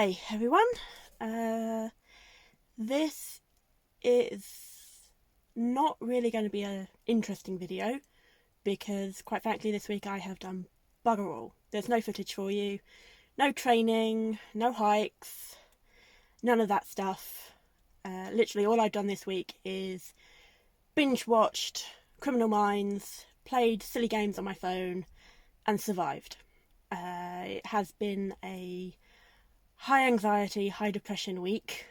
Hi everyone. This is not really going to be an interesting video because, quite frankly, this week I have done bugger all. There's no footage for you, no training, no hikes, none of that stuff. Literally all I've done this week is binge watched Criminal Minds, played silly games on my phone, and survived. It has been a high anxiety, high depression week,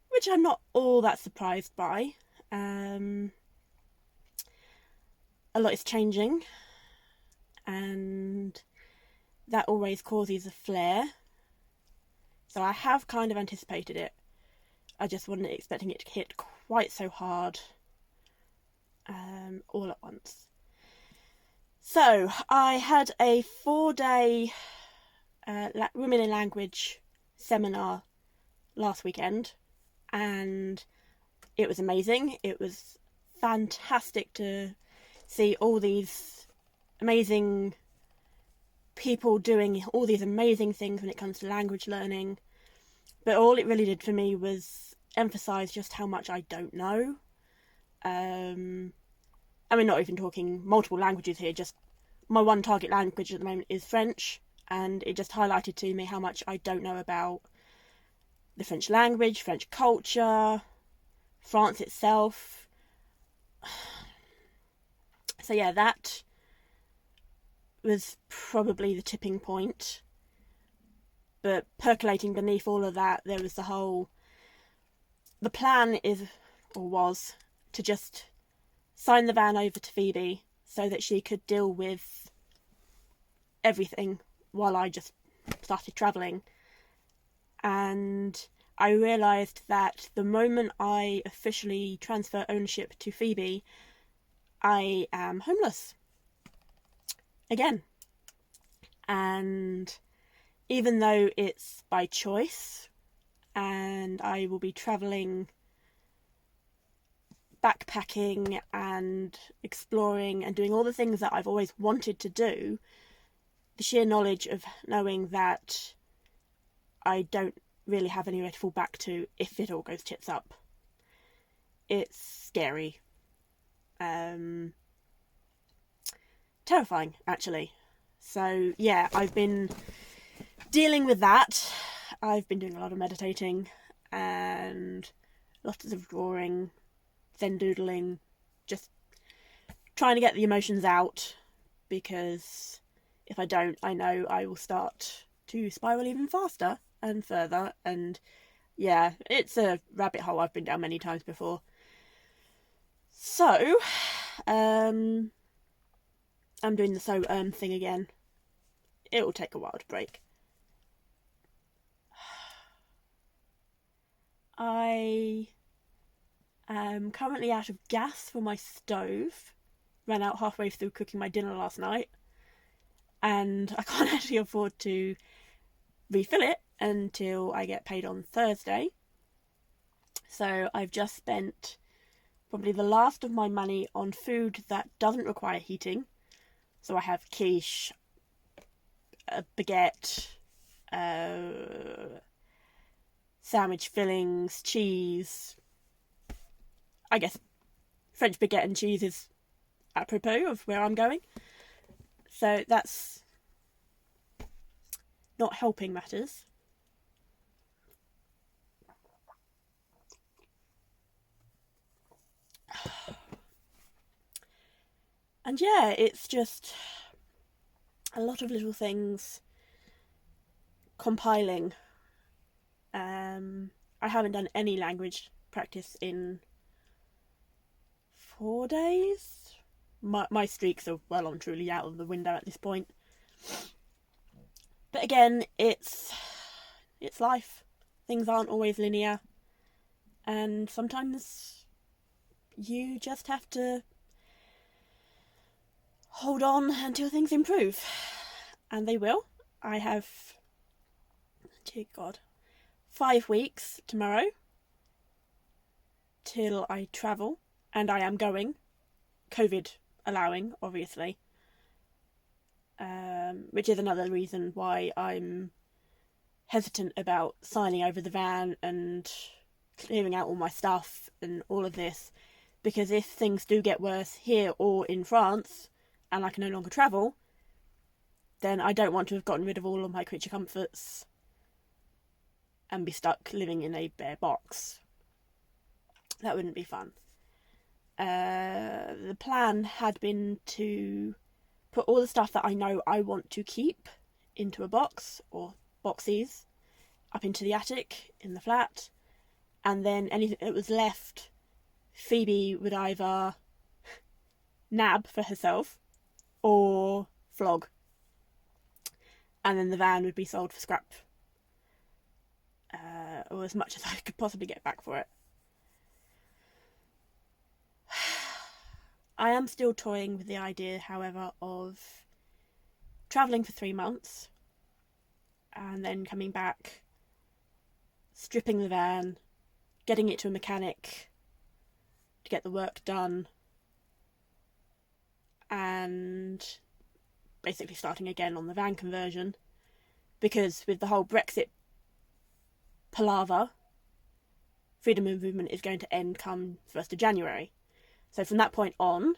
which I'm not all that surprised by. A lot is changing, and that always causes a flare. So I have kind of anticipated it. I just wasn't expecting it to hit quite so hard all at once. So I had a 4-day Women in Language seminar last weekend, and it was amazing. It was fantastic to see all these amazing people doing all these amazing things when it comes to language learning. But all it really did for me was emphasise just how much I don't know. Not even talking multiple languages here, just my one target language at the moment is French, and it just highlighted to me how much I don't know about the French language, French culture, France itself. So yeah, that was probably the tipping point. But percolating beneath all of that, there was the plan was to just sign the van over to Phoebe so that she could deal with everything while I just started travelling. And I realised that the moment I officially transfer ownership to Phoebe, I am homeless again. And even though it's by choice and I will be travelling, backpacking and exploring and doing all the things that I've always wanted to do, the sheer knowledge of knowing that I don't really have anywhere to fall back to if it all goes tits up, it's scary. Terrifying, actually. So yeah, I've been dealing with that. I've been doing a lot of meditating and lots of drawing, zen doodling, just trying to get the emotions out, because if I don't, I know I will start to spiral even faster and further. And yeah, it's a rabbit hole I've been down many times before. So I'm doing the thing again. It will take a while to break. I am currently out of gas for my stove. Ran out halfway through cooking my dinner last night, and I can't actually afford to refill it until I get paid on Thursday. So I've just spent probably the last of my money on food that doesn't require heating. So I have quiche, a baguette, sandwich fillings, cheese. I guess French baguette and cheese is apropos of where I'm going. So that's not helping matters. And yeah, it's just a lot of little things compiling. I haven't done any language practice in 4 days. My streaks are well and truly out of the window at this point. But again, it's life. Things aren't always linear, and sometimes you just have to hold on until things improve. And they will. I have, dear God, 5 weeks tomorrow till I travel, and I am going, COVID allowing, obviously. Which is another reason why I'm hesitant about signing over the van and clearing out all my stuff and all of this, because if things do get worse here or in France and I can no longer travel, then I don't want to have gotten rid of all of my creature comforts and be stuck living in a bare box. That wouldn't be fun. The plan had been to put all the stuff that I know I want to keep into a box or boxes up into the attic in the flat, and then anything that was left, Phoebe would either nab for herself or flog, and then the van would be sold for scrap, or as much as I could possibly get back for it. I am still toying with the idea, however, of travelling for 3 months and then coming back, stripping the van, getting it to a mechanic to get the work done, and basically starting again on the van conversion, because with the whole Brexit palaver, freedom of movement is going to end come 1st of January. So from that point on,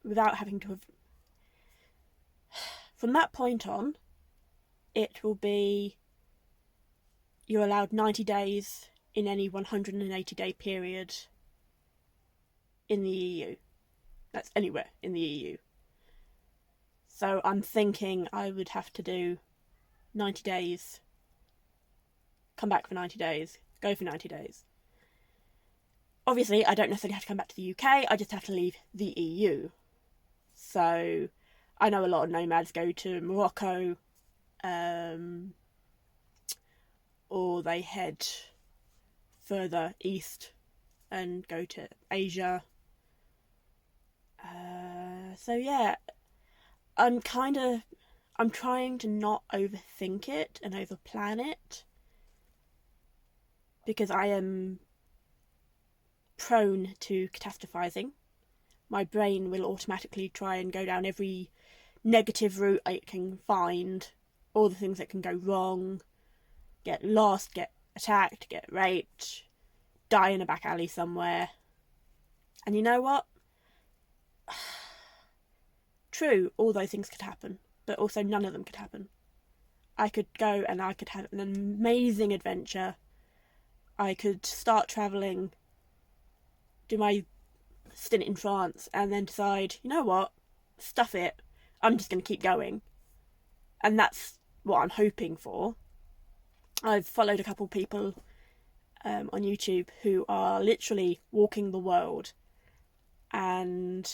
without having to have... From that point on, it will be... You're allowed 90 days in any 180-day period in the EU. That's anywhere in the EU. So I'm thinking I would have to do 90 days, come back for 90 days, go for 90 days. Obviously, I don't necessarily have to come back to the UK, I just have to leave the EU. So, I know a lot of nomads go to Morocco, or they head further east and go to Asia. So yeah, I'm trying to not overthink it and overplan it, because I am prone to catastrophizing. My brain will automatically try and go down every negative route it can find, all the things that can go wrong, get lost, get attacked, get raped, die in a back alley somewhere. And you know what? True, all those things could happen, but also none of them could happen. I could go and I could have an amazing adventure. I could start travelling, do my stint in France, and then decide, you know what, stuff it, I'm just going to keep going. And that's what I'm hoping for. I've followed a couple of people on YouTube who are literally walking the world, and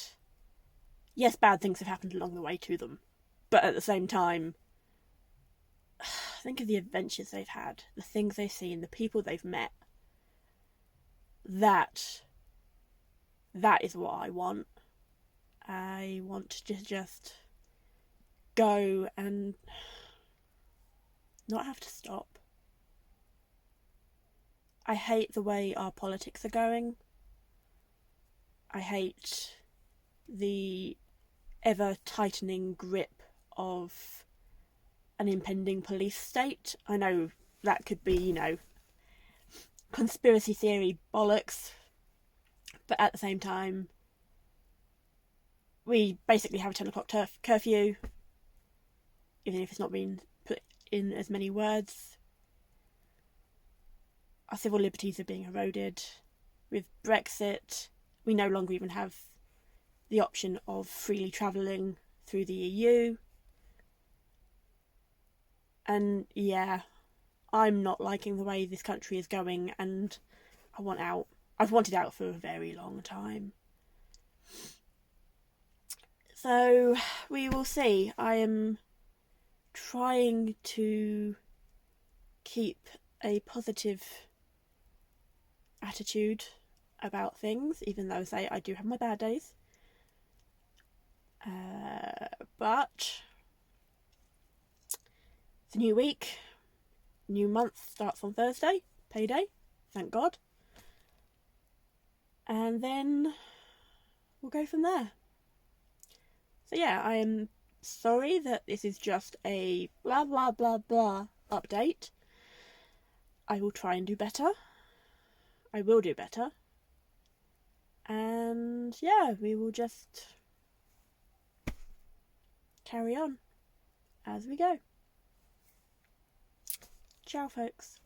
yes, bad things have happened along the way to them, but at the same time, think of the adventures they've had, the things they've seen, the people they've met. That is what I want. I want to just go and not have to stop. I hate the way our politics are going. I hate the ever-tightening grip of an impending police state. I know that could be, conspiracy theory bollocks, but at the same time, we basically have a 10 o'clock curfew, even if it's not been put in as many words. Our civil liberties are being eroded. With Brexit, we no longer even have the option of freely travelling through the EU. And yeah, I'm not liking the way this country is going, and I want out. I've wanted out for a very long time. So, we will see. I am trying to keep a positive attitude about things, even though, say, I do have my bad days. But it's a new week, new month starts on Thursday, payday, thank God. And then we'll go from there. So yeah, I am Sorry that this is just a blah blah blah blah update. I will try and do better. I will do better. And yeah, we will just carry on as we go. Ciao, folks.